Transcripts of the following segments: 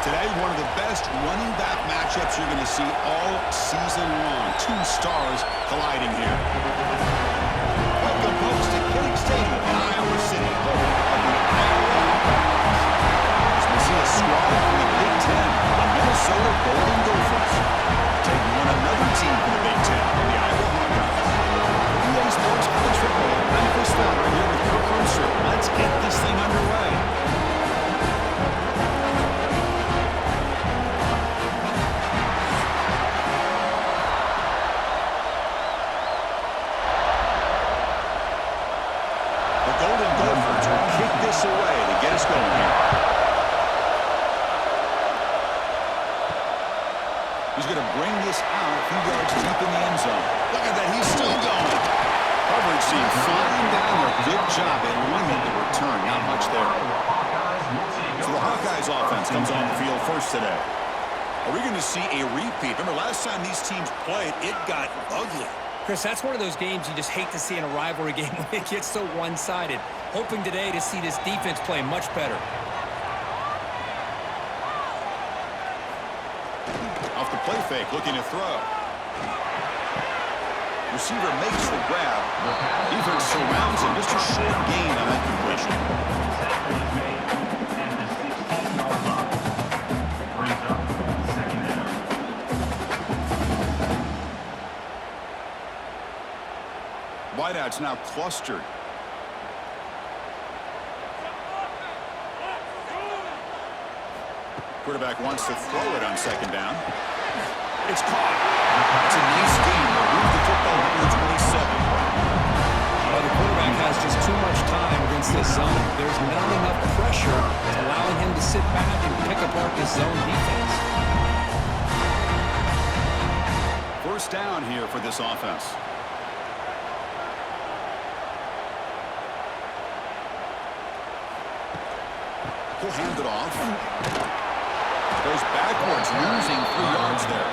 Today, one of the best running back matchups you're going to see all season long. Two stars colliding here. Welcome, folks, to Kinnick Stadium in Iowa City, home of the Iowa Hawkeyes. As we see a squad from the Big Ten, the Minnesota Golden Gophers, taking on another team from the Big Ten, the Iowa Hawkeyes. EA Sports College Football, I'm Chris Fowler here with Kirk Hermser. Let's get this thing underway. Away to get us going here. He's going to bring this out a few yards deep in the end zone. Look at that, he's still going. Coverage seemed fine down there. Good job at limit the return. Not much there. So the Hawkeyes offense comes on the field first today. Are we going to see a repeat? Remember last time these teams played, it got ugly. Chris, that's one of those games you just hate to see in a rivalry game when it gets so one-sided. Hoping today to see this defense play much better. Off the play fake, looking to throw. Receiver makes the grab. Defense surrounds him. Just a short gain on that completion. Wideouts now clustered. Quarterback wants to throw it on second down. It's caught. It's a nice gain. They'll move the football into the 27. Well, the quarterback has just too much time against this zone. There's not enough pressure to allowing him to sit back and pick apart this zone defense. First down here for this offense. He'll hand it off. Goes backwards, losing 3 yards there.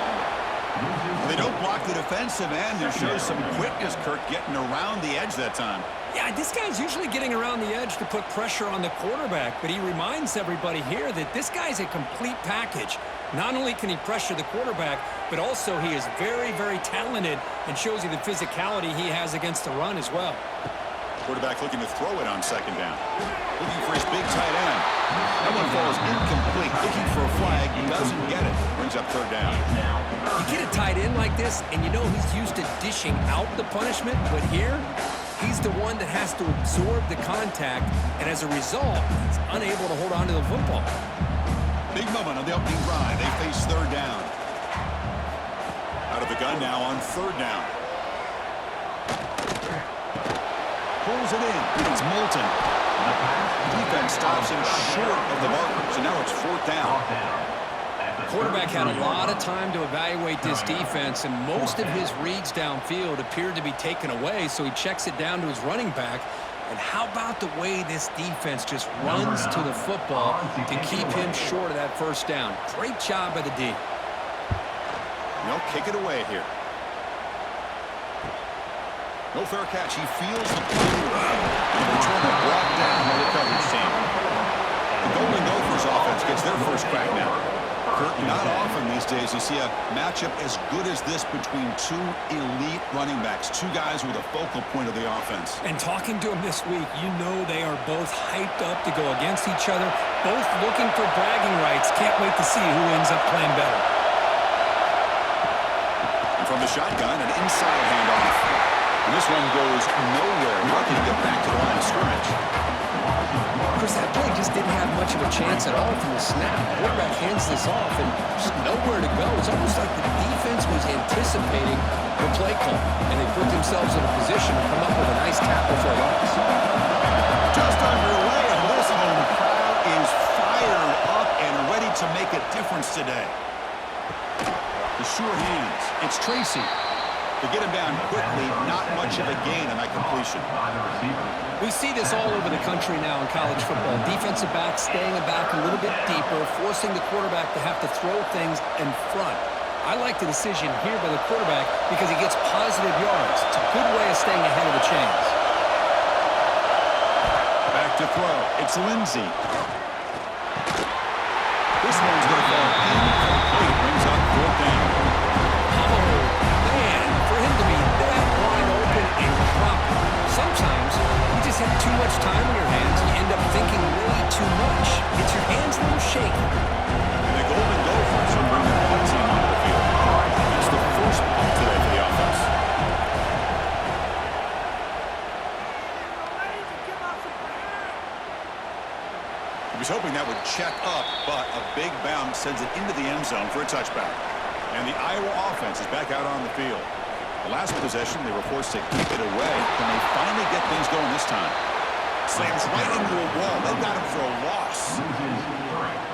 They don't block the defensive end. There shows some quickness, Kirk, getting around the edge that time. Yeah, this guy's usually getting around the edge to put pressure on the quarterback, but he reminds everybody here that this guy's a complete package. Not only can he pressure the quarterback, but also he is very, very talented and shows you the physicality he has against the run as well. Quarterback looking to throw it on second down. Looking for his big tight end. That one falls incomplete. Looking for a flag. Doesn't get it. Brings up third down. You get a tight end like this, and you know he's used to dishing out the punishment, but here, he's the one that has to absorb the contact, and as a result, he's unable to hold on to the football. Big moment on the opening drive. They face third down. Out of the gun now on third down. Pulls it in. It's Moulton. Defense stops him short of the marker, so now it's fourth down. Quarterback had a lot of time to evaluate this defense, and most of his reads downfield appeared to be taken away, so he checks it down to his running back. And how about the way this defense just runs to the football to keep him short of that first down? Great job by the D. They'll kick it away here. No fair catch. He feels the play. And the return is brought down by the coverage team. The Golden Gophers offense gets their first crack now. Kurt, not often these days you see a matchup as good as this between two elite running backs, two guys with a focal point of the offense. And talking to them this week, you know they are both hyped up to go against each other, both looking for bragging rights. Can't wait to see who ends up playing better. And from the shotgun, an inside handoff. And this one goes nowhere. Lucky to get back to the line of scrimmage. Chris, that play just didn't have much of a chance at all from the snap. The quarterback hands this off and just nowhere to go. It's almost like the defense was anticipating the play call, and they put themselves in a position to come up with a nice tackle for a loss. Just underway, and this home crowd is fired up and ready to make a difference today. The sure hands. It's Tracy. To get him down quickly, not much of a gain on that completion. We see this all over the country now in college football. Defensive backs staying back a little bit deeper, forcing the quarterback to have to throw things in front. I like the decision here by the quarterback because he gets positive yards. It's a good way of staying ahead of the chains. Back to throw. It's Lindsey. This one's going to fall incomplete. Brings up fourth down. Oh, man, for him to be that wide open and drop it. Sometimes you just have too much time in your hands. You end up thinking way too much. Gets your hands a little shaky. And the Golden Gophers are bringing the punt team onto the field. That's the first punt today for the offense. He was hoping that would check up, but a big bounce sends it into the end zone for a touchback. And the Iowa offense is back out on the field. The last possession, they were forced to kick it away. Can they finally get things going this time? Slams right into a wall. They got him for a loss.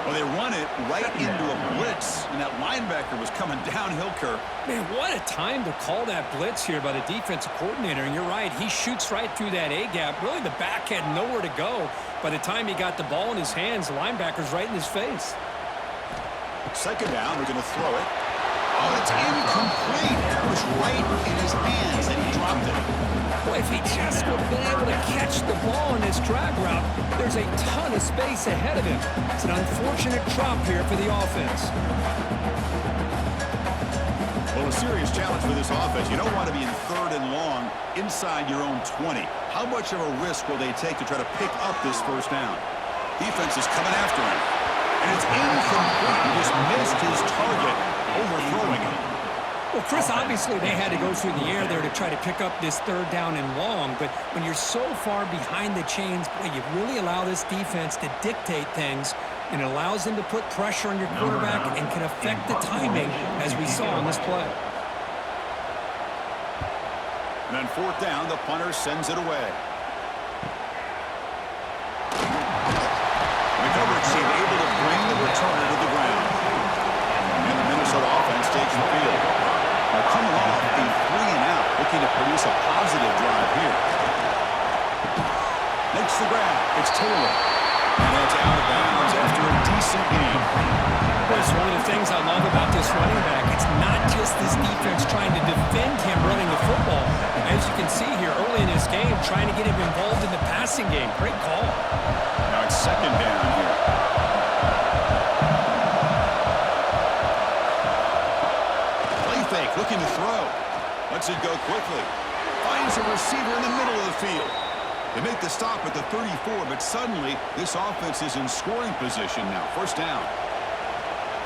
Well, they run it right into a blitz, and that linebacker was coming downhill, Kirk. Man, what a time to call that blitz here by the defensive coordinator. And you're right, he shoots right through that A-gap. Really, the back had nowhere to go. By the time he got the ball in his hands, the linebacker's right in his face. Second down, they're going to throw it. Oh, it's incomplete. It was right in his hands, and he dropped it. Boy, if he just would have been able to catch the ball in this drag route, there's a ton of space ahead of him. It's an unfortunate drop here for the offense. Well, a serious challenge for this offense. You don't want to be in third and long inside your own 20. How much of a risk will they take to try to pick up this first down? Defense is coming after him. And it's incomplete. He just missed his target, overthrowing it. Well, Chris, obviously they had to go through the air there to try to pick up this third down and long, but when you're so far behind the chains, boy, you really allow this defense to dictate things, and it allows them to put pressure on your quarterback and can affect the timing, as we saw on this play. And on fourth down, the punter sends it away. The coverage team able to bring the returner to the ground. And the Minnesota offense takes the field. Now coming off a 3-and-out, looking to produce a positive drive here. Makes the grab. It's Taylor. And it's out of bounds after a decent game. Well, it's one of the things I love about this running back. It's not just this defense trying to defend him running the football. As you can see here early in this game, trying to get him involved in the passing game. Great call. Now it's second down here. Play fake, looking to throw. Lets it go quickly. Finds a receiver in the middle of the field. They make the stop at the 34, but suddenly this offense is in scoring position now. First down.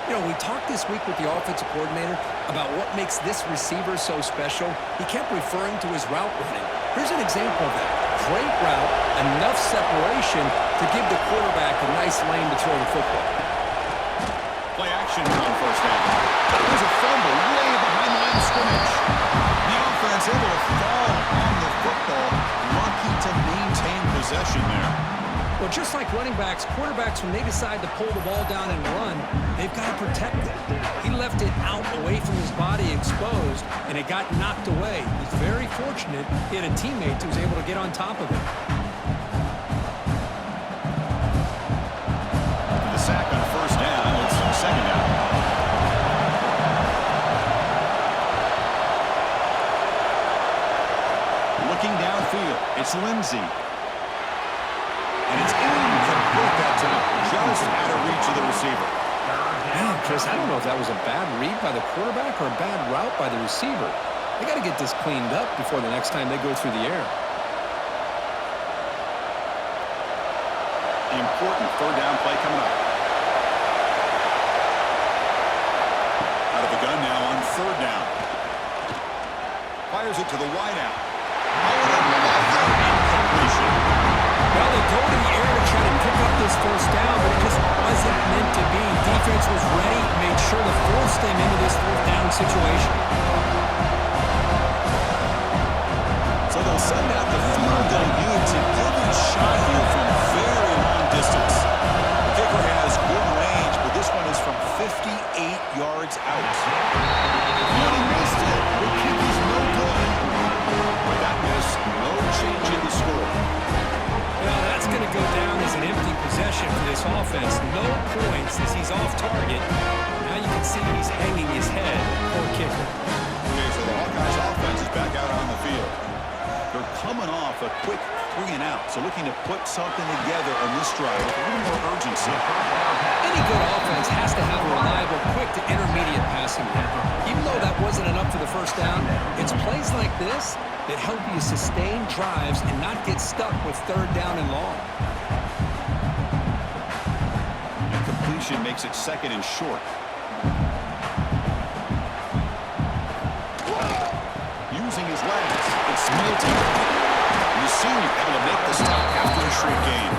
You know, we talked this week with the offensive coordinator about what makes this receiver so special. He kept referring to his route running. Here's an example of that. Great route, enough separation to give the quarterback a nice lane to throw the football. Play action here on first down. There's a fumble way behind the line of scrimmage. The offense able to fall on the football, lucky to maintain possession there. Well, just like running backs, quarterbacks, when they decide to pull the ball down and run, they've got to protect it. He left it out away from his body exposed, and it got knocked away. He's very fortunate he had a teammate who was able to get on top of it. The sack on first down. It's second down. Looking downfield, it's Lindsey. And it's incomplete that time. Just out of reach of the receiver. Man, Chris, I don't know if that was a bad read by the quarterback or a bad route by the receiver. They got to get this cleaned up before the next time they go through the air. Important third down play coming up. Out of the gun now on third down. Fires it to the wideout. Well, they go to the air to try to pick up this first down, but it just wasn't meant to be. Defense was ready, made sure to force them into this fourth down situation. So they'll send out the field goal unit to give it a shot here from very long distance. The kicker has good range, but this one is from 58 yards out. And he missed it. The kick is no good. With that miss, no change in the score. Well, that's going to go down as an empty possession for this offense. No points as he's off target. Now you can see he's hanging his head. Poor kicker. Okay, so the Hawkeyes offense is back out on the field. They're coming off a quick 3 and out, so looking to put something together on this drive with a little more urgency. Any good offense has to have a reliable, quick to intermediate passing game. Even though that wasn't enough for the first down, it's plays like this that help you sustain drives and not get stuck with 3rd down and long. And completion makes it 2nd and short. Using his legs, it's Smelty. And the senior able to make the stop after a short gain.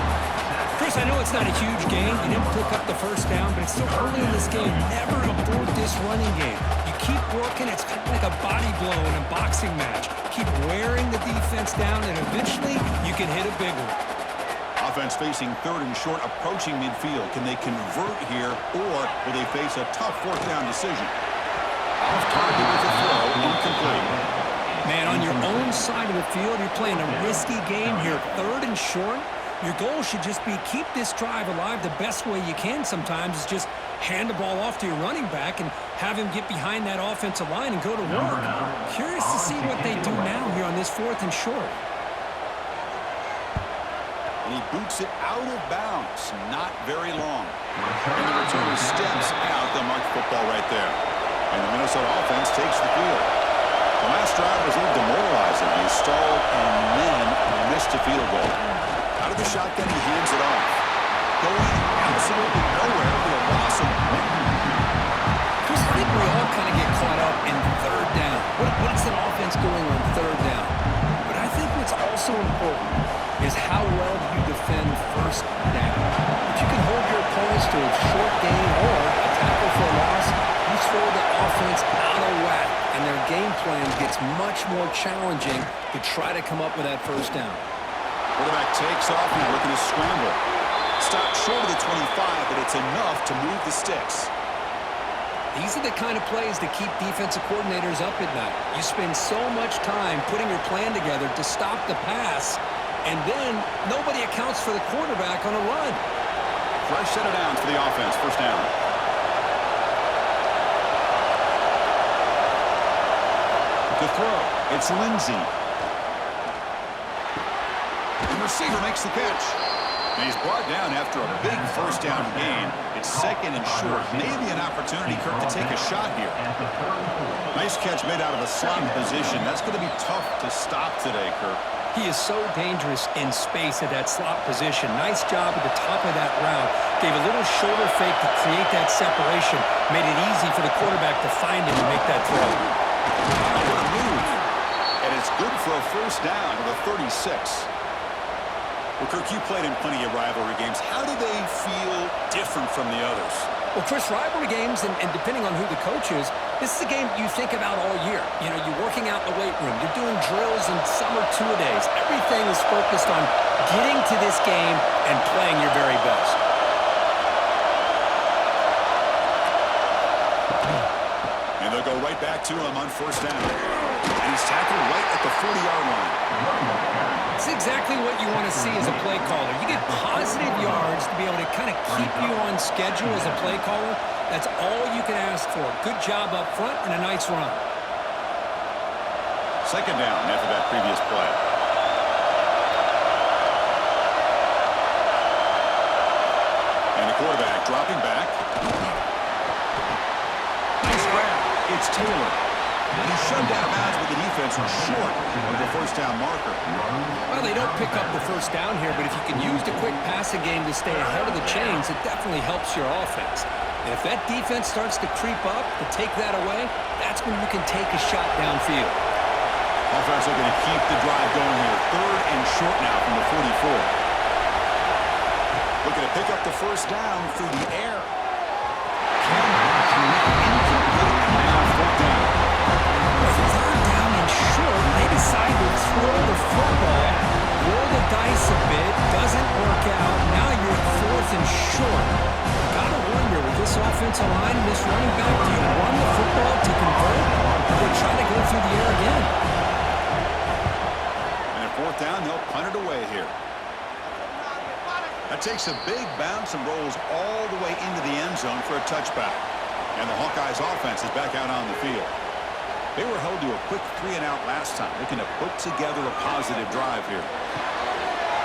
Chris, I know it's not a huge game. You didn't pick up the first down, but it's so early in this game. Never abort this running game. You keep working. It's kind of like a body blow in a boxing match. Keep wearing the defense down, and eventually you can hit a big one. Offense facing 3rd and short, approaching midfield. Can they convert here, or will they face a tough 4th down decision? Off target with the throw, incomplete. Man, on your own side of the field, you're playing a risky game here. 3rd and short. Your goal should just be keep this drive alive the best way you can sometimes is just hand the ball off to your running back and have him get behind that offensive line and go to work. Curious to see what they do now here on this 4th and short. And he boots it out of bounds. Not very long. And the returner steps out the marked football right there. And the Minnesota offense takes the field. The last drive was a little demoralizing. He stalled and then missed a field goal. Out of the shotgun, he hands it off. Going absolutely nowhere with a loss of 1. Chris, I think we all kind of get caught up in 3rd down. What's an offense doing on 3rd down? But I think what's also important is how well you defend 1st down. If you can hold your opponents to a short gain or a tackle for a loss, you throw the offense out of whack, and their game plan gets much more challenging to try to come up with that 1st down. Quarterback takes off and looking to scramble. Stopped short of the 25, but it's enough to move the sticks. These are the kind of plays that keep defensive coordinators up at night. You spend so much time putting your plan together to stop the pass, and then nobody accounts for the quarterback on a run. Fresh set of downs for the offense. 1st down. The throw. It's Lindsey. The receiver makes the catch. And he's brought down after a big 1st down gain. It's 2nd and short. Maybe an opportunity, Kirk, to take a shot here. Nice catch made out of a slot position. That's going to be tough to stop today, Kirk. He is so dangerous in space at that slot position. Nice job at the top of that route. Gave a little shoulder fake to create that separation. Made it easy for the quarterback to find him and make that throw. What a move. And it's good for a 1st down to the 36. Well, Kirk, you played in plenty of rivalry games. How do they feel different from the others? Well, Chris, rivalry games, and depending on who the coach is, this is a game you think about all year. You know, you're working out in the weight room. You're doing drills and summer two-a-days. Everything is focused on getting to this game and playing your very best. And they'll go right back to him on 1st down. And he's tackled right at the 40-yard line. It's exactly what you want to see as a play caller. You get positive yards to be able to kind of keep you on schedule as a play caller. That's all you can ask for. Good job up front and a nice run. 2nd down after that previous play. And the quarterback dropping back. Nice grab. It's Taylor. And he's shoved out of bounds with the defense short of the 1st down marker. Well, they don't pick up the 1st down here, but if you can use the quick passing game to stay ahead of the chains, it definitely helps your offense. And if that defense starts to creep up to take that away, that's when you can take a shot downfield. Offense looking to keep the drive going here. 3rd and short now from the 44. Looking to pick up the 1st down through the air. They decide to throw the football, roll the dice a bit, doesn't work out. Now you're at 4th and short. You gotta wonder, with this offensive line and this running back, do you run the football to convert, or do you try to go through the air again? And at 4th down, they'll punt it away here. That takes a big bounce and rolls all the way into the end zone for a touchback. And the Hawkeyes offense is back out on the field. They were held to a quick 3 and out last time, looking to put together a positive drive here.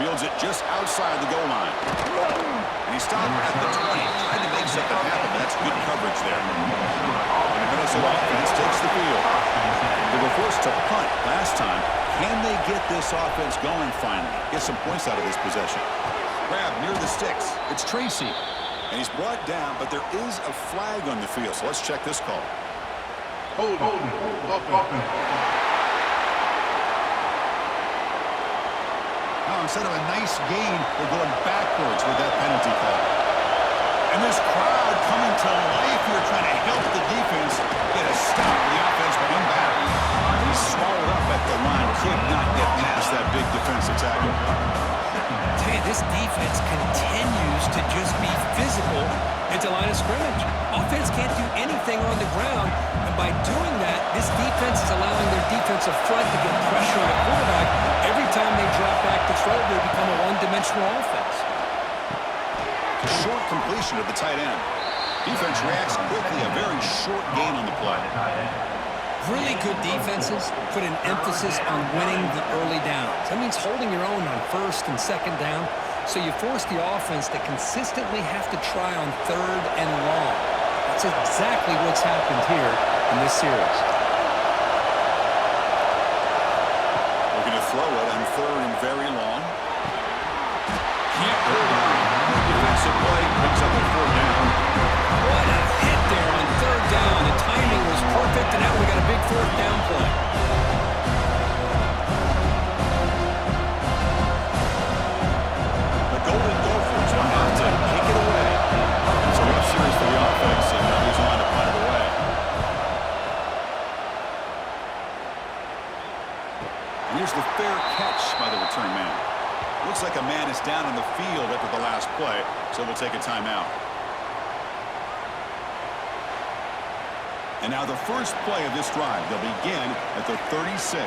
Fields it just outside the goal line. And he stopped at the 20, trying to make something happen, but that's good coverage there. And the Minnesota offense takes the field. They were forced to punt last time. Can they get this offense going finally? Get some points out of this possession. Grab near the sticks. It's Tracy. And he's brought down, but there is a flag on the field, so let's check this call. Hold. Now, instead of a nice gain, they're going backwards with that penalty call. And this crowd coming to life here, trying to help the defense get a stop. The offense being back. He's swallowed up at the line. Could not get past that big defensive tackle. Tell you, this defense continues to just be physical into line of scrimmage. Offense can't do anything on the ground, and by doing that, this defense is allowing their defensive front to get pressure on the quarterback. Every time they drop back to throw, they become a one-dimensional offense. Short completion of the tight end. Defense reacts quickly, a very short gain on the play. Really good defenses put an emphasis on winning the early downs. That means holding your own on first and second down, so you force the offense to consistently have to try on third and long. That's exactly what's happened here in this series. Looking to throw it on third and very long. Can't hold on. Defensive play picks up a fourth down. What a hit there on third down. The timing was perfect, and now we got a big fourth down play. The Golden Gophers will have to kick it away. It's a rough series for the offense, and he's on to punt it away. And here's the fair catch by the return man. Looks like a man is down in the field after the last play, so we'll take a timeout. And now the first play of this drive. They'll begin at the 36.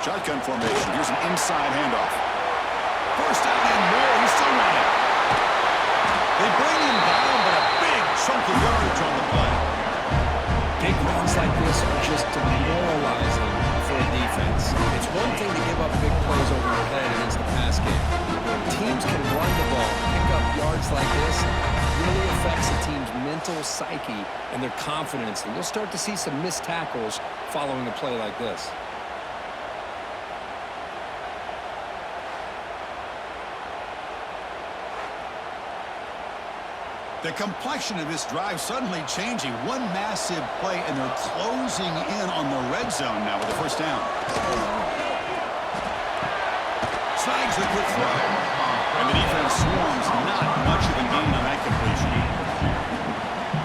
Shotgun formation. Here's an inside handoff. First down and more. He's still running. They bring him down, but a big chunk of yardage on the play. Big runs like this are just demoralizing for a defense. It's one thing to give up big plays over your head against the pass game. When teams can run the ball, pick up yards like this, it really affects a team's mental psyche and their confidence. And you'll start to see some missed tackles following a play like this. The complexion of this drive suddenly changing. One massive play, and they're closing in on the red zone now with the first down. Snags a quick throw. And the defense swarms. Not much of a gain on that completion.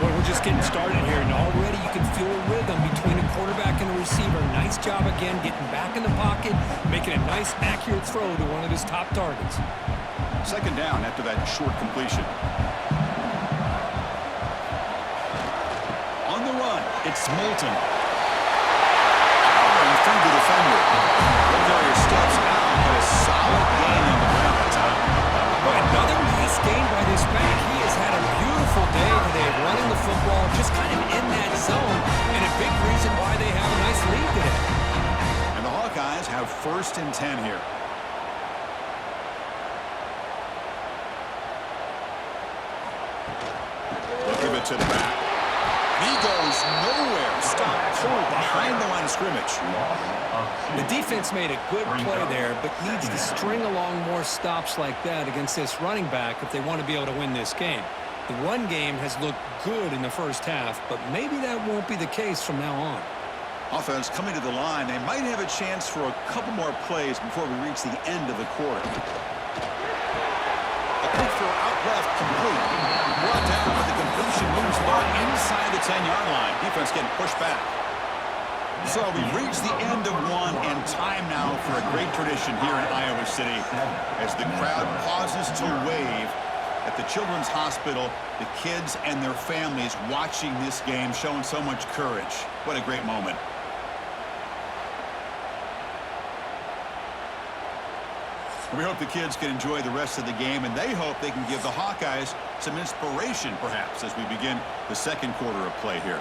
Well, we're just getting started here, and already you can feel a rhythm between a quarterback and a receiver. Nice job again getting back in the pocket, making a nice, accurate throw to one of his top targets. Second down after that short completion. On the run, it's Moulton. Powering through the defender. Various steps out, but a solid gain on the ground that time. But another nice gain by this back. He has had a beautiful day today running the football, just kind of in that zone, and a big reason why they have a nice lead today. And the Hawkeyes have first and 10 here. They'll give it to the back. He goes nowhere. Stopped cold behind the line of scrimmage. The defense made a good play there, but needs to string along more stops like that against this running back if they want to be able to win this game. The run game has looked good in the first half, but maybe that won't be the case from now on. Offense coming to the line. They might have a chance for a couple more plays before we reach the end of the quarter. A quick throw out left, complete. Brought down, but the completion moves back inside the 10-yard line. Defense getting pushed back. So we've reached the end of one, and time now for a great tradition here in Iowa City as the crowd pauses to wave at the Children's Hospital. The kids and their families watching this game, showing so much courage. What a great moment. We hope the kids can enjoy the rest of the game, and they hope they can give the Hawkeyes some inspiration, perhaps, as we begin the second quarter of play here.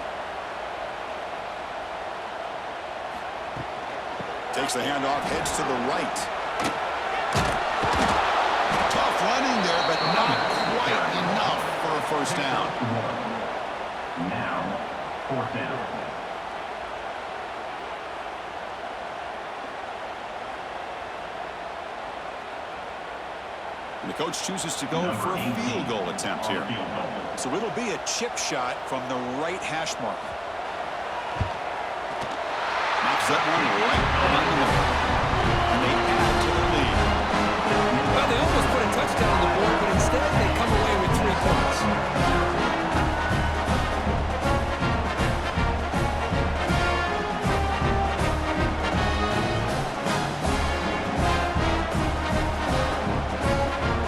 Takes the handoff, heads to the right. Tough running there, but not quite enough for a first down. Now, fourth down. And the coach chooses to go for a field goal attempt here. So it'll be a chip shot from the right hash mark. Knocks that one right down the middle. And they add to the lead. Well, they almost put a touchdown on the board, but instead they come away with 3 points.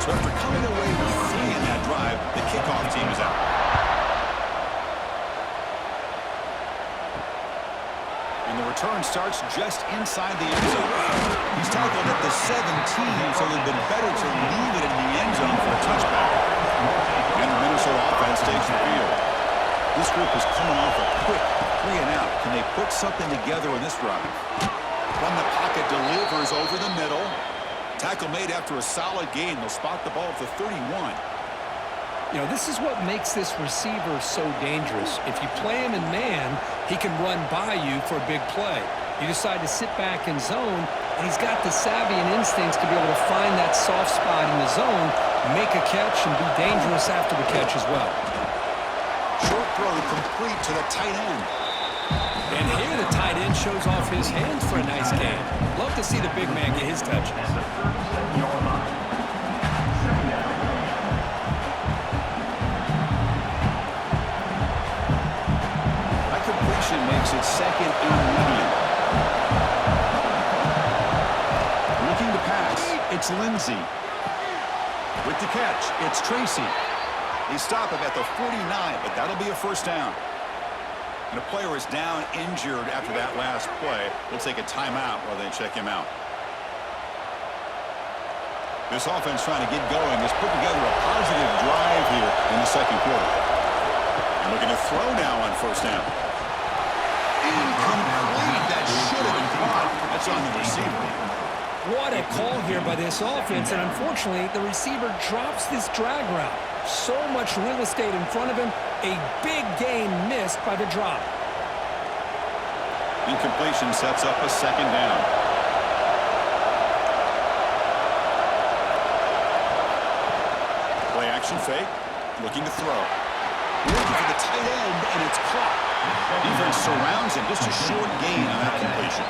So after coming away with 3 in that drive, the kickoff team is out. And the return starts just inside the end zone. He's tackled at the 17, so it would have been better to leave it in the end zone for a touchback. And the Minnesota offense takes the field. This group is coming off a quick 3 and out. Can they put something together in this drive? From the pocket, delivers over the middle. Tackle made after a solid gain. They'll spot the ball at the 31. You know, this is what makes this receiver so dangerous. If you play him in man, he can run by you for a big play. You decide to sit back in zone, and he's got the savvy and instincts to be able to find that soft spot in the zone, make a catch, and be dangerous after the catch as well. Short throw complete to the tight end. And here the tight end shows off his hands for a nice game. Love to see the big man get his touches. That completion makes it 2nd and medium. Looking to pass, it's Lindsey. With the catch, it's Tracy. They stop him at the 49, but that'll be a first down. And a player is down injured after that last play. We'll take a timeout while they check him out. This offense trying to get going has put together a positive drive here in the second quarter. And looking to throw now on first down. Incomplete. That should have been caught. That's on the receiver. What a call here by this offense, and unfortunately, the receiver drops this drag route. So much real estate in front of him, a big gain missed by the drop. Incompletion sets up a second down. Play action fake, looking to throw. Looking for the tight end, and it's caught. Defense surrounds him, just a short gain on that completion.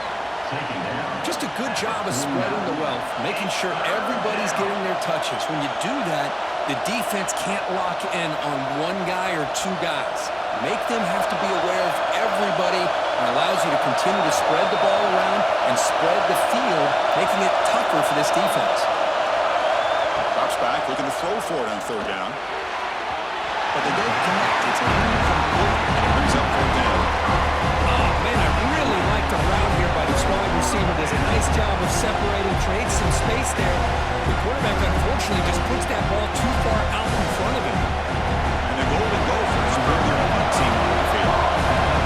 Just a good job of spreading the wealth, making sure everybody's getting their touches. When you do that, the defense can't lock in on one guy or 2 guys. Make them have to be aware of everybody, and allows you to continue to spread the ball around and spread the field, making it tougher for this defense. Drops back, looking to throw for it on third down. But they don't connect. It's incomplete. It brings up fourth down. Oh, man, I really like the route here by this wide receiver. Does a nice job of separating, creates some space there. The quarterback, unfortunately, just puts that ball too far out in front of him. And the Golden Gophers bring their punt team on the field.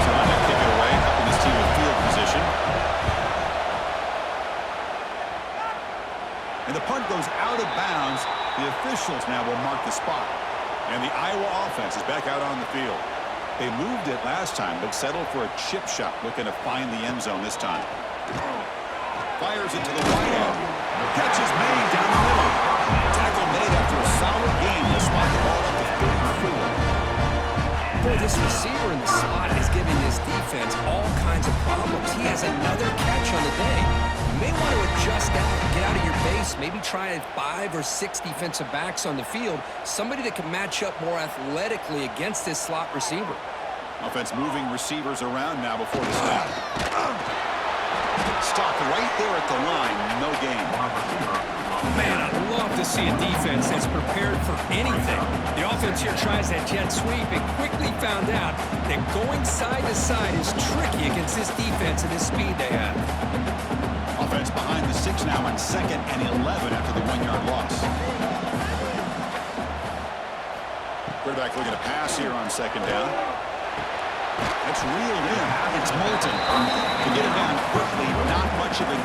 So on that kick it away, helping this team with field position. And the punt goes out of bounds. The officials now will mark the spot. And the Iowa offense is back out on the field. They moved it last time, but settled for a chip shot, looking to find the end zone this time. Fires it to the wide end. Catch is made down the middle. Tackle made after a solid game to spot the ball up to 34. Boy, this receiver in the slot is giving this defense all kinds of problems. He has another catch on the day. You may want to adjust out, get out of your base, maybe try 5 or 6 defensive backs on the field, somebody that can match up more athletically against this slot receiver. Offense moving receivers around now before the snap. Stop right there at the line, no gain. Man, I'd love to see a defense that's prepared for anything. The offense here tries that jet sweep and quickly found out that going side to side is tricky against this defense and this speed they have. Offense behind the 6 now on 2nd and 11 after the 1-yard loss. Quarterback looking to pass here on 2nd down. It's reeled in. It's Moulton. To get him down quickly, not much of a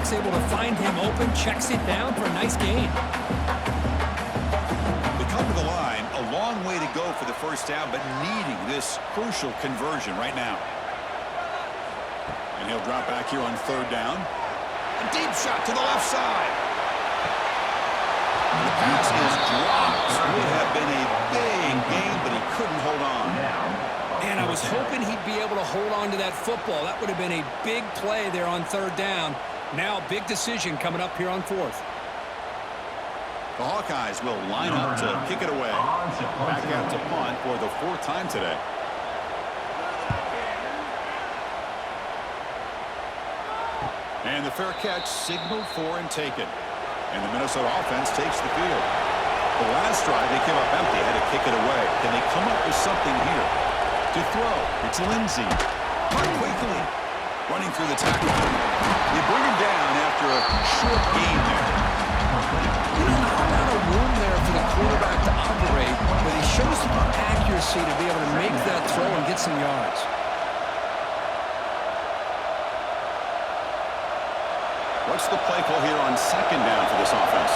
quarterback's able to find him open, checks it down for a nice gain. They come to the line, a long way to go for the first down, but needing this crucial conversion right now. And he'll drop back here on third down. A deep shot to the left side. The pass is dropped. Would have been a big gain, but he couldn't hold on. And I was hoping he'd be able to hold on to that football. That would have been a big play there on third down. Now, big decision coming up here on fourth. The Hawkeyes will line up to kick it away. Back out to punt for the fourth time today. And the fair catch signaled for and taken. And the Minnesota offense takes the field. The last drive, they came up empty, had to kick it away. Can they come up with something here? To throw, it's Lindsey. Caught quickly. Running through the tackle. They bring him down after a short gain there. Not a lot of room there for the quarterback to operate, but he shows the accuracy to be able to make that throw and get some yards. What's the play call here on second down for this offense?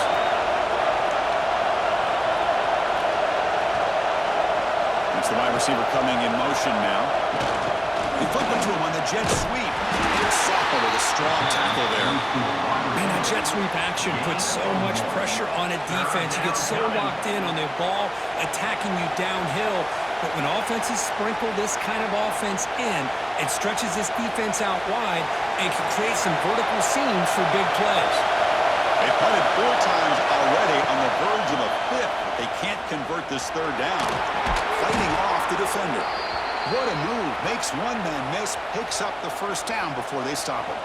It's the wide receiver coming in motion now. They flip it to him on the jet sweep. It's Soppa with a strong tackle there. Man, the jet sweep action puts so much pressure on a defense. You get so locked in on the ball attacking you downhill. But when offenses sprinkle this kind of offense in, it stretches this defense out wide and can create some vertical seams for big plays. They punted 4 times already on the verge of a fifth. They can't convert this third down. Fighting off the defender. What a move. Makes one man miss, picks up the first down before they stop him.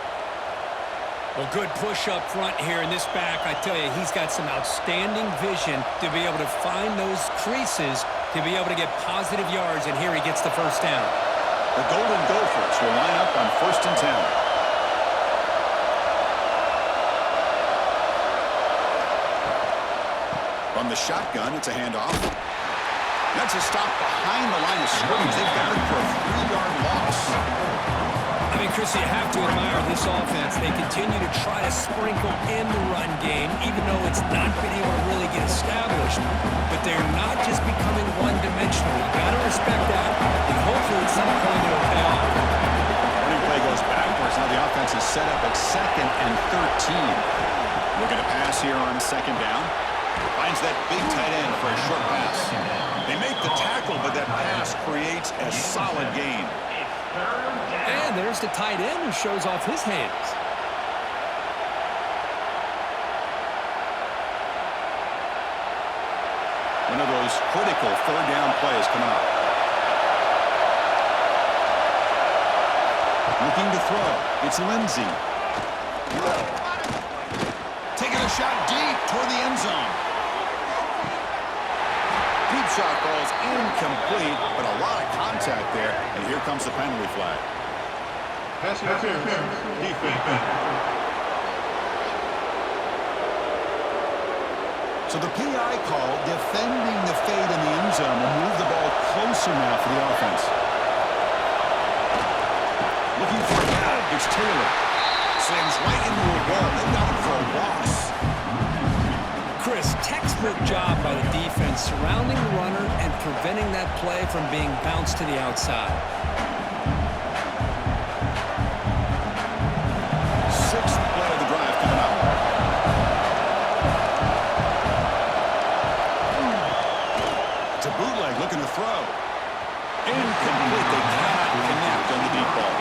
Well, good push up front here in this back. I tell you, he's got some outstanding vision to be able to find those creases to be able to get positive yards, and here he gets the first down. The Golden Gophers will line up on 1st and 10. From the shotgun, it's a handoff. That's a stop behind the line of scrimmage. They've got it for a 3-yard loss. I mean, Chris, you have to admire this offense. They continue to try to sprinkle in the run game, even though it's not been able to really get established. But they're not just becoming one-dimensional. You got to respect that, and hopefully at some point it'll pay off. Running play goes backwards. Now the offense is set up at 2nd and 13. Looking to pass here on 2nd down. Finds that big tight end for a short pass. They make the tackle, but that pass creates a solid gain. And there's the tight end who shows off his hands. One of those critical third down plays coming up. Looking to throw. It's Lindsey. Taking a shot deep toward the end zone. Deep shot falls incomplete, but a lot of contact there, and here comes the penalty flag. Pass interference. Defense. So the PI call, defending the fade in the end zone, will move the ball closer now for the offense. Looking for a gap. It's Taylor. Slams right into a wall. They got him for a loss. Chris, textbook job by the defense surrounding the runner and preventing that play from being bounced to the outside. 6th play of the drive coming up. It's a bootleg looking to throw. Incomplete. They cannot connect on the deep ball.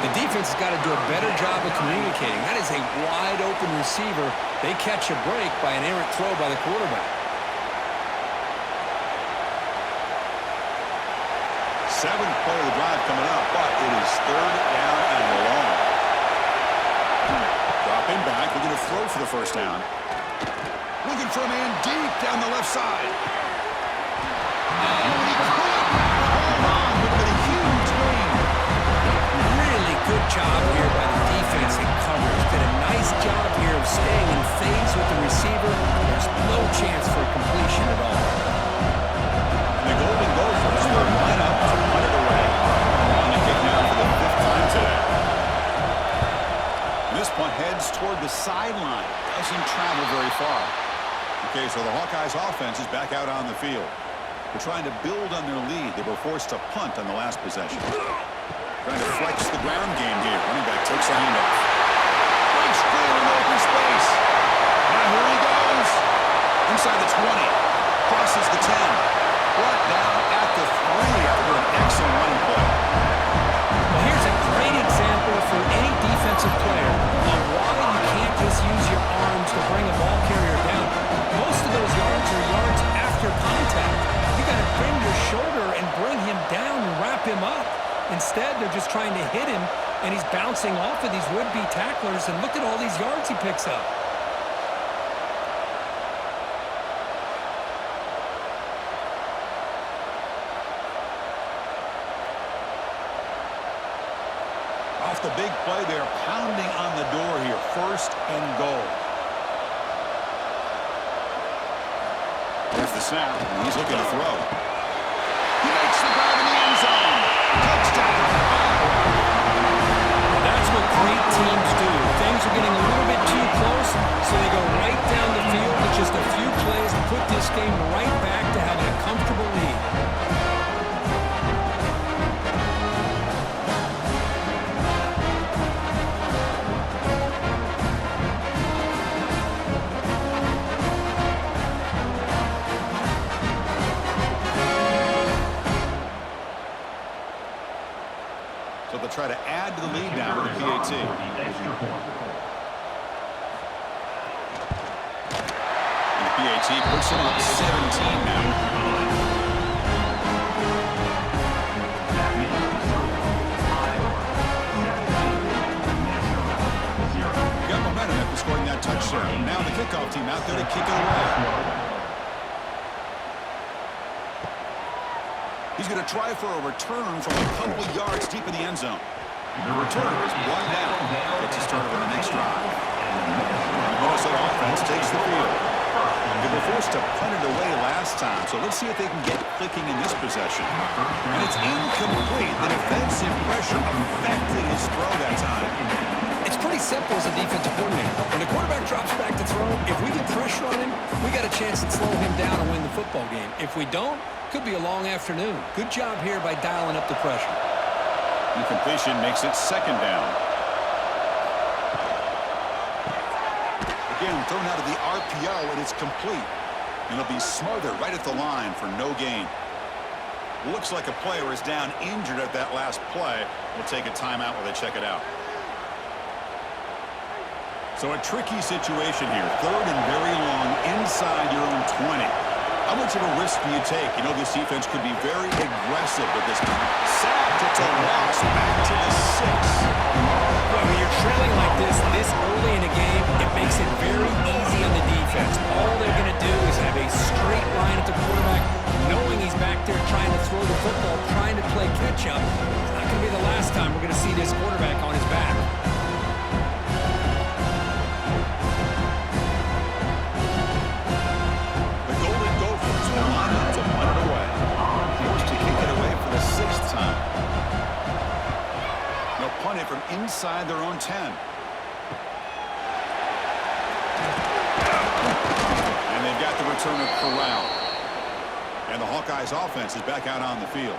The defense has got to do a better job of communicating. That is a wide-open receiver. They catch a break by an errant throw by the quarterback. 7th play of the drive coming up, but it is 3rd down and long. Dropping back, looking to throw for the first down. Looking for a man deep down the left side. Oh, he could hold on. Would have been a huge gain. Really good job here by the defense in coverage. Did a nice job here of staying in phase with the receiver. There's no chance for a completion at all. And the Golden Gophers will line up to punt it away. On the kick now for the 5th time today. And this punt heads travel very far. Okay, so the Hawkeyes offense is back out on the field. They're trying to build on their lead. They were forced to punt on the last possession. Trying to flex the ground game here. Running back takes the handoff. Breaks clear in open space. Now here he goes. Inside the 20. Crosses the 10. Brought down at the 3 after an excellent running play. Well, here's a great example for any defensive player on why you can't just use your arms to bring a ball carrier down. Most of those yards are yards after contact. You got to bring your shoulder and bring him down and wrap him up. Instead, they're just trying to hit him, and he's bouncing off of these would-be tacklers, and look at all these yards he picks up. Off the big play, they're pounding on the door here. 1st and goal. There's the snap, and he's looking to throw. He makes the grab in the end zone. Touchdown. Well, that's what great teams do. Things are getting a little bit too close, so they go right down the field with just a few plays to put this game right back to having a comfortable lead. So they'll try to add to the lead now with a PAT. And the PAT puts them up 17 now. Got momentum after scoring that touchdown. Now the kickoff team out there to kick it away. He's going to try for a return from a couple yards deep in the end zone. The return is 1 down. Gets us started on the next drive. The Minnesota offense takes the field. They were forced to punt it away last time, so let's see if they can get clicking in this possession. And it's incomplete. The defensive pressure affected his throw that time. It's pretty simple as a defensive coordinator. When the quarterback drops back to throw, if we get pressure on him, we got a chance to slow him down and win the football game. If we don't, could be a long afternoon. Good job here by dialing up the pressure. Incompletion makes it 2nd down. Again, thrown out of the RPO, and it's complete. And it'll be smothered right at the line for no gain. Looks like a player is down injured at that last play. We'll take a timeout while they check it out. So a tricky situation here. 3rd and very long inside your own 20. How much of a risk do you take? You know, this defense could be very aggressive with this. Sacked, it's a loss back to the 6. Well, when you're trailing like this early in a game, it makes it very easy on the defense. All they're going to do is have a straight line at the quarterback, knowing he's back there trying to throw the football, trying to play catch-up. It's not going to be the last time we're going to see this quarterback on his back. From inside their own 10. And they've got the returner corralled. And the Hawkeyes offense is back out on the field.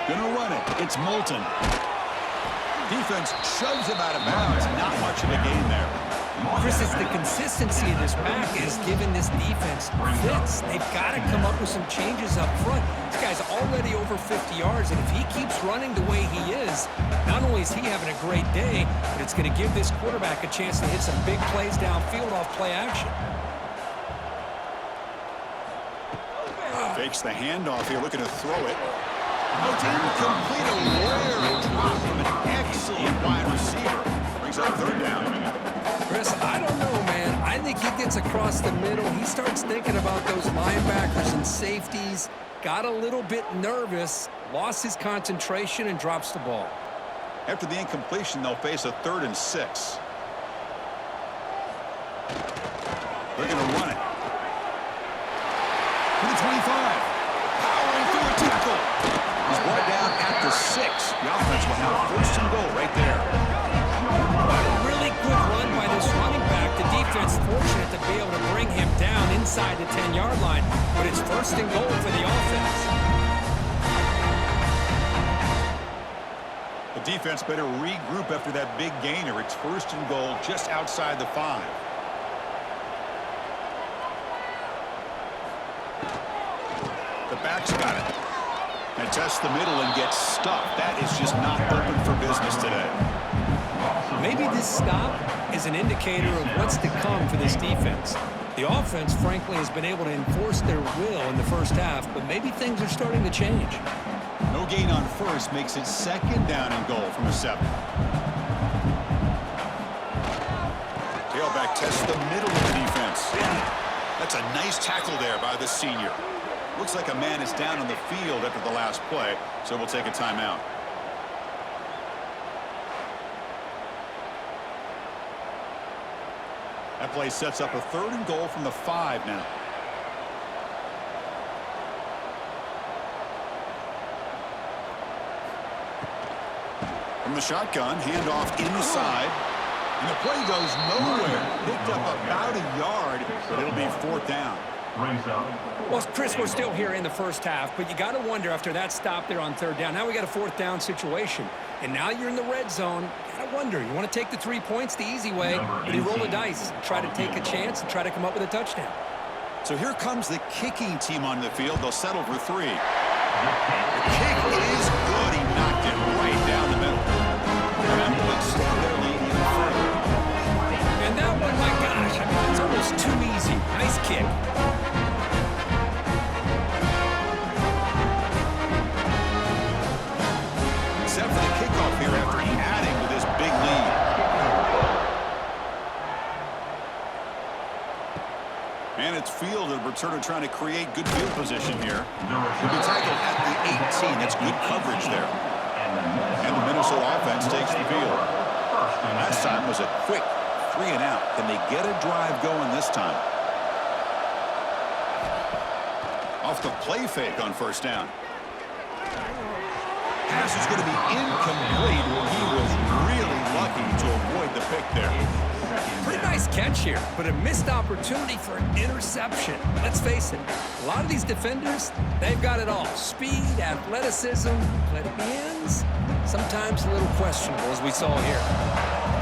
Gonna run it. It's Moulton. Defense shoves him out of bounds. Not much of a gain there. Chris, it's the consistency of this back is giving this defense fits. They've got to come up with some changes up front. This guy's already over 50 yards, and if he keeps running the way he is, not only is he having a great day, but it's going to give this quarterback a chance to hit some big plays downfield off play action. Fakes the handoff here, looking to throw it. Incomplete, a rare drop from an excellent wide receiver. Brings up 3rd down. Chris, I don't know, man. I think he gets across the middle. He starts thinking about those linebackers and safeties. Got a little bit nervous, lost his concentration, and drops the ball. After the incompletion, they'll face a 3rd and 6. They're going to run it. To the 25. Powering through a tackle. He's brought down at the 6. The offense will have 1st and goal right there. inside the 10-yard line, but it's 1st and goal for the offense. The defense better regroup after that big gainer. It's 1st and goal just outside the 5. The back's got it. And tests the middle and gets stuffed. That is just not open for business today. Maybe this stop is an indicator of what's to come for this defense. The offense, frankly, has been able to enforce their will in the first half, but maybe things are starting to change. No gain on 1st makes it 2nd down and goal from the 7. Tailback tests the middle of the defense. That's a nice tackle there by the senior. Looks like a man is down on the field after the last play, so we'll take a timeout. That play sets up a 3rd and goal from the 5 now. From the shotgun, handoff inside. And the play goes nowhere. Picked up about a yard, but it'll be 4th down. Well, Chris, we're still here in the first half, but you got to wonder after that stop there on 3rd down. Now we got a 4th down situation, and now you're in the red zone. You got to wonder. You want to take the 3 points the easy way, but you roll the dice, try to take a chance, and try to come up with a touchdown. So here comes the kicking team on the field. They'll settle for 3. The kick is good. He knocked it right down the middle. And let's stay there leading even further. And that one, my gosh, I mean, it's almost too easy. Nice kick. Set for the kickoff here after adding to this big lead. And it's fielded. Returner trying to create good field position here. He'll be tackled at the 18. That's good coverage there. And the Minnesota offense takes the field. Last time was a quick 3 and out. Can they get a drive going this time? Off the play fake on 1st down. Pass is going to be incomplete. He was really lucky to avoid the pick there. Pretty nice catch here, but a missed opportunity for an interception. Let's face it, a lot of these defenders, they've got it all. Speed, athleticism, but hands, sometimes a little questionable, as we saw here.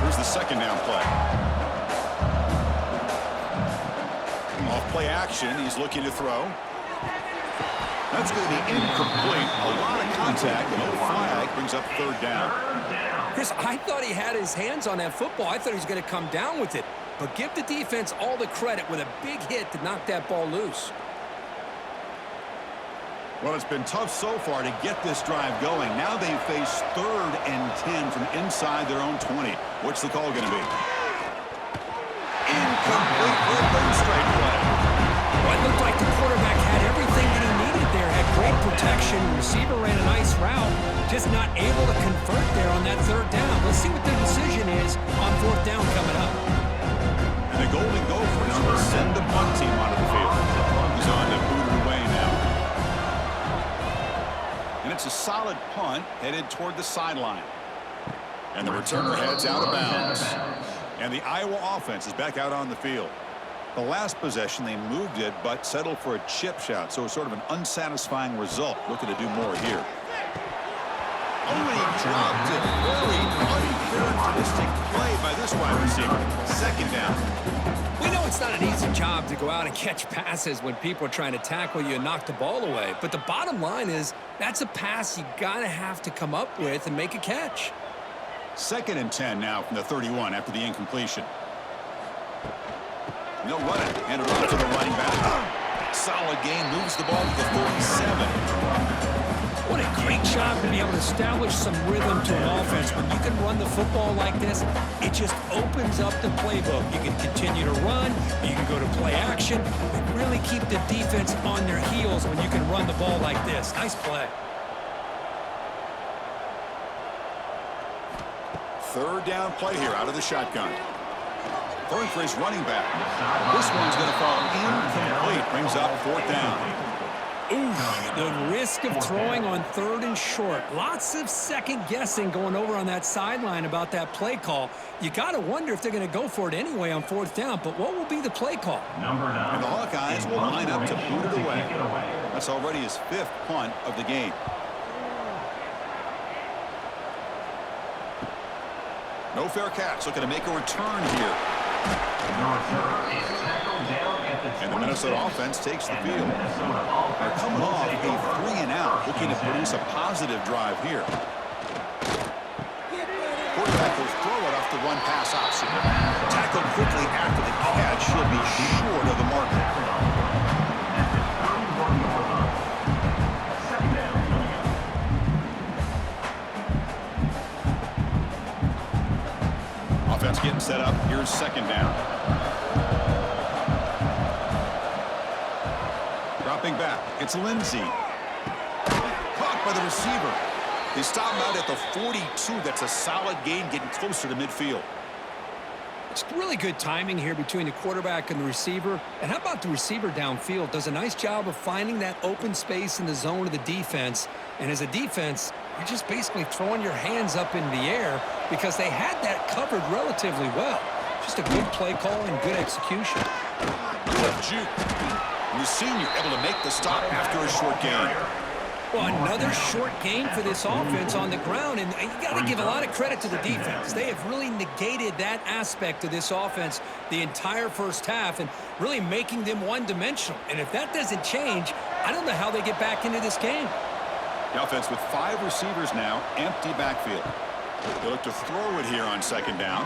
Here's the 2nd down play. Off play action, he's looking to throw. That's going to be incomplete. A lot of contact. No flag brings up 3rd down. Chris, I thought he had his hands on that football. I thought he was going to come down with it. But give the defense all the credit with a big hit to knock that ball loose. Well, it's been tough so far to get this drive going. Now they face 3rd and 10 from inside their own 20. What's the call going to be? Incomplete for a 3rd straight play. Well, it looked like the quarterback had everything that he needed there. Had great protection. Receiver ran a nice route. Just not able to convert there on that 3rd down. Let's see what the decision is on 4th down coming up. And the Golden Gophers will send the punt team onto the field. He's on to boot it away now. And it's a solid punt headed toward the sideline. And the returner heads out of bounds. And the Iowa offense is back out on the field. The last possession, they moved it, but settled for a chip shot. So it's sort of an unsatisfying result. Looking to do more here. Oh, and he dropped it. Very uncharacteristic play by this wide receiver. 2nd down. We know it's not an easy job to go out and catch passes when people are trying to tackle you and knock the ball away. But the bottom line is that's a pass you got to have to come up with and make a catch. 2nd and 10 now from the 31 after the incompletion. They'll run it. Hand it off to the running back. Solid gain. Moves the ball to the 47. What a great job to be able to establish some rhythm to an offense. When you can run the football like this, it just opens up the playbook. You can continue to run. You can go to play action. And really keep the defense on their heels when you can run the ball like this. Nice play. 3rd down play here out of the shotgun. Throwing for his running back. This one's going to fall incomplete. Brings up 4th down. Ooh, the risk of throwing on 3rd and short. Lots of second guessing going over on that sideline about that play call. You got to wonder if they're going to go for it anyway on 4th down, but what will be the play call? And the Hawkeyes will line up to boot it away. That's already his 5th punt of the game. No fair catch, looking to make a return here. And the Minnesota offense takes the field. They're coming off a 3-and-out, looking to produce a positive drive here. Quarterback will throw it off the one-pass option. Tackled quickly after the catch. He'll be short of the marker. Offense getting set up. Here's 2nd down. Dropping back. It's Lindsey. Caught by the receiver. They stop him out at the 42. That's a solid gain, getting closer to midfield. It's really good timing here between the quarterback and the receiver. And how about the receiver downfield? Does a nice job of finding that open space in the zone of the defense. And as a defense, you're just basically throwing your hands up in the air because they had that covered relatively well. Just a good play call and good execution. Good juke. And the senior able to make the stop after a short gain. Well, another short gain for this offense on the ground, and you got to give a lot of credit to the defense. They have really negated that aspect of this offense the entire first half and really making them one-dimensional. And if that doesn't change, I don't know how they get back into this game. The offense with 5 receivers now, empty backfield. They look to throw it here on 2nd down,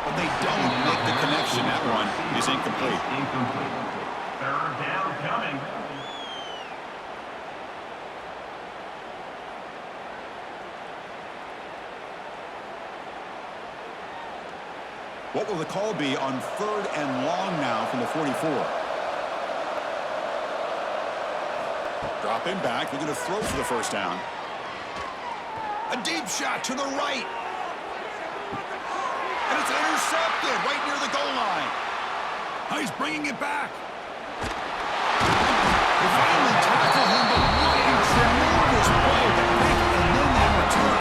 but they don't make the connection. That one is incomplete. 3rd down coming. What will the call be on 3rd and long now from the 44? Dropping back, looking to throw for the 1st down. A deep shot to the right. And it's intercepted right near the goal line. Oh, he's bringing it back. They finally tackled him, but what a tremendous play to pick and then that return.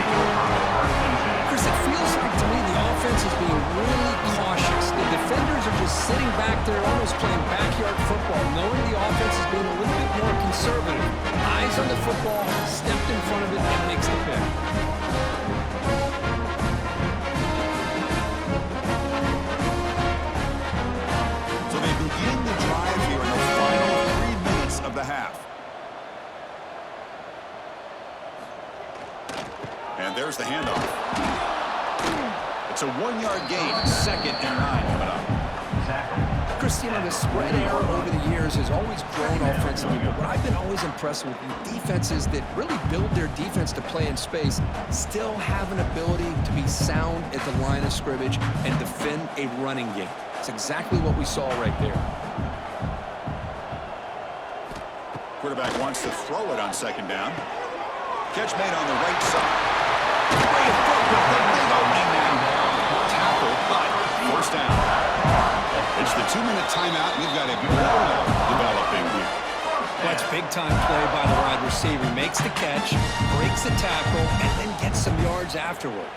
Chris, it feels like to me the offense is being really cautious. The defenders are just sitting back there almost playing backyard football, knowing the offense is being a little bit more conservative. Eyes on the football, stepped in front of it, and makes the pick. So they begin the drive here in the final 3 minutes of the half. And there's the handoff. It's a 1-yard gain, 2nd and 9 coming up. Chris, you know, the spread error over the years has always grown offensively, but what I've been always impressed with defenses that really build their defense to play in space still have an ability to be sound at the line of scrimmage and defend a running game. It's exactly what we saw right there. Quarterback wants to throw it on 2nd down. Catch made on the right side. Great football, the big opening now. Tackle, but 1st down. It's the 2-minute timeout. We've got a blowout developing here. That's big-time play by the wide receiver. Makes the catch, breaks the tackle, and then gets some yards afterward.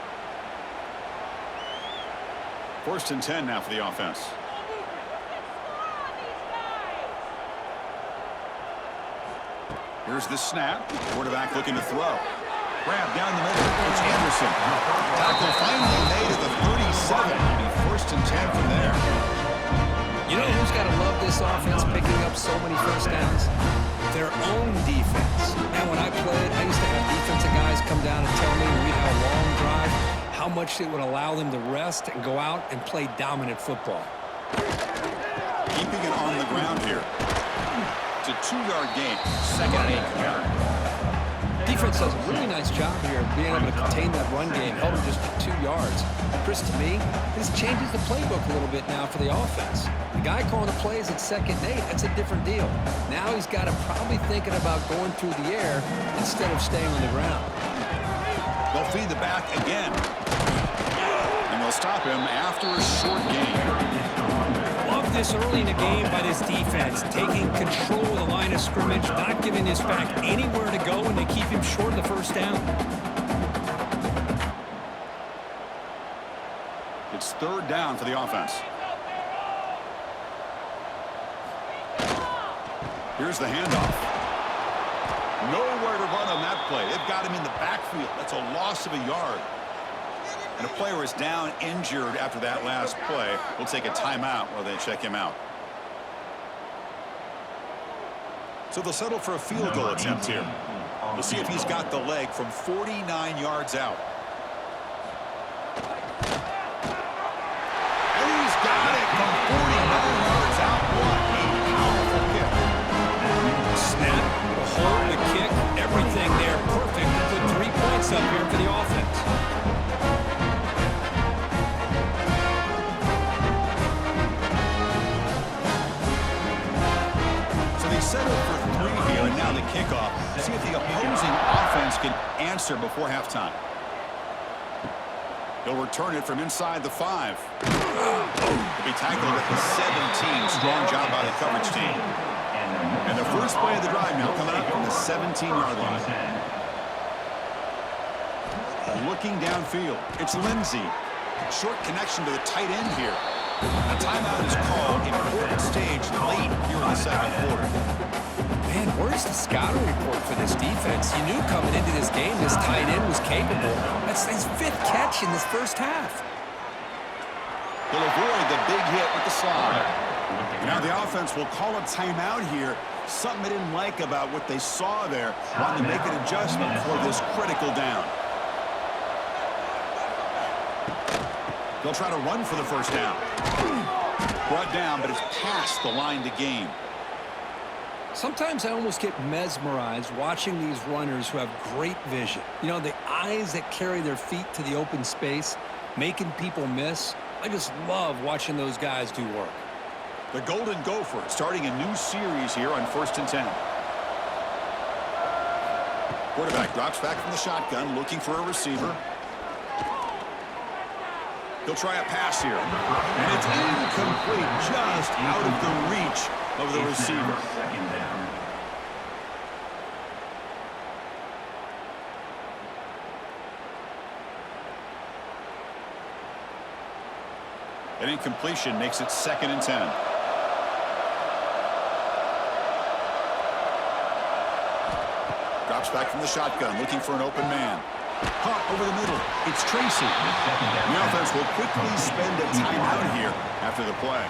1st and 10 now for the offense. Here's the snap. Quarterback looking to throw. Grab down the middle. It's Anderson. Tackle finally made at the 37. It'll be 1st and 10 from there. You know who's got to love this offense picking up so many 1st downs? Their own defense. And when I played, I used to have defensive guys come down and tell me when we'd have a long drive how much it would allow them to rest and go out and play dominant football. Keeping it on the ground here. It's a 2-yard gain. 2nd and 8 coming up. Defense does a really nice job here of being able to contain that run game, held them just to 2 yards. Chris, to me, this changes the playbook a little bit now for the offense. The guy calling the plays at 2nd and 8, that's a different deal. Now he's got to probably thinking about going through the air instead of staying on the ground. They'll feed the back again. And they'll stop him after a short gain. Love this early in the game by this defense, taking control of the line of scrimmage, not giving this back anywhere to go, and they keep him short of the first down. It's third down for the offense. Here's the handoff. Nowhere to run on that play. They've got him in the backfield. That's a loss of a yard. And a player is down injured after that last play. We'll take a timeout while they check him out. So they'll settle for a field goal attempt here. We'll see if he's got the leg from 49 yards out. And he's got it from 49 yards out. What a powerful kick. Snap, the hold, the kick, everything there perfect to put 3 points up here for the offense. So they settle for 3 here, and now the kickoff. See if the opposing offense can answer before halftime. He'll return it from inside the 5. He'll be tackled at the 17. Strong job by the coverage team. And the first play of the drive now coming up from the 17-yard line. Looking downfield, it's Lindsey. Short connection to the tight end here. A timeout is called. Important stage late here in the second quarter. Man, where's the scouting report for this defense? You knew coming into this game this tight end was capable. That's his 5th catch in this first half. He'll avoid the big hit with the slide. Now the offense will call a timeout here. Something they didn't like about what they saw there. Wanting to make an adjustment for this critical down. They'll try to run for the first down. Brought down, but it's past the line to gain. Sometimes I almost get mesmerized watching these runners who have great vision. You know, the eyes that carry their feet to the open space, making people miss. I just love watching those guys do work. The Golden Gopher starting a new series here on 1st and 10. Quarterback drops back from the shotgun, looking for a receiver. He'll try a pass here. And it's incomplete, just out of the reach of the receiver. An incompletion makes it 2nd and 10. Drops back from the shotgun, looking for an open man. Caught over the middle. It's Tracy. The offense will quickly spend a timeout here after the play.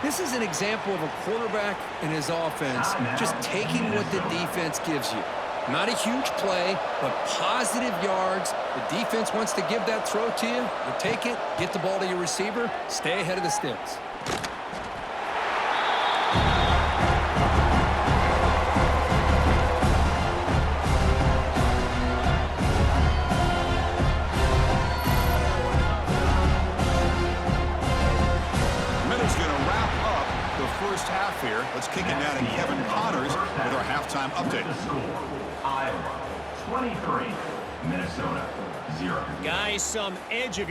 This is an example of a quarterback and his offense just taking what the defense gives you. Not a huge play, but positive yards. The defense wants to give that throw to you. You take it, get the ball to your receiver, stay ahead of the sticks. Half here. Let's kick it now to Kevin Connors with our halftime update. The score, Iowa 23, Minnesota 0. Guys, some edge of your